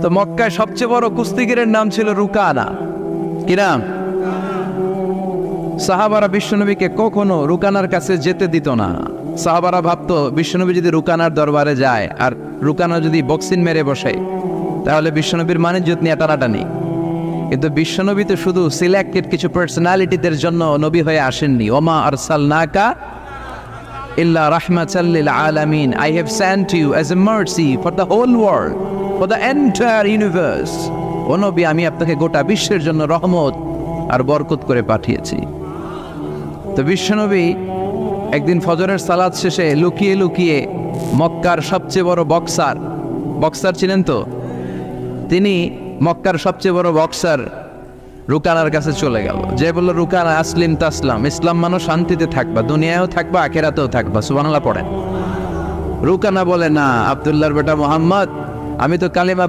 তো মক্কায় সবচেয়ে বড় কুস্তিগিরের নাম ছিল রুকানা। কি নাম? সাহাবারা বিশ্বনবীকে কখনো রুকানার কাছে যেতে দিত না। সাহাবারা ভাবতো বিশ্বনবী যদি রুকানার দরবারে যায় আর রুকানা যদি বক্সিং মেরে বসে, তাহলে বিশ্বনবীর মানিজ্যত নিয়ে টানাটানি। কিন্তু বিশ্বনবী তো শুধু সিলেক্টেড কিছু পার্সোনালিটিদের জন্য নবী হয়ে আসেননি। ওমা আরসালনাকা ইল্লা রাহমাতাল লিল আলামিন, I have sent you as a mercy for the whole world, for the entire universe. ও নবী, আমি আপনাকে গোটা বিশ্বের জন্য রহমত আর বরকত করে পাঠিয়েছি। তো বিশ্বনবী একদিন ফজরের সালাত শেষে লুকিয়ে লুকিয়ে মক্কার সবচেয়ে বড় বক্সার ছিলেন তো তিনি, মক্কার সবচেয়ে বড় বক্সার রুকানার কাছে চলে গেল। যে বলল, রুকানা আসলিম তাসলাম, ইসলাম মানো শান্তিতে থাকবা, দুনিয়ায়ও থাকবা আখিরাতেও থাকবা। সুবহানাল্লাহ পড়েন। রুকানা বলে, না আব্দুল্লাহর বেটা মোহাম্মদ, আমি তো কালিমা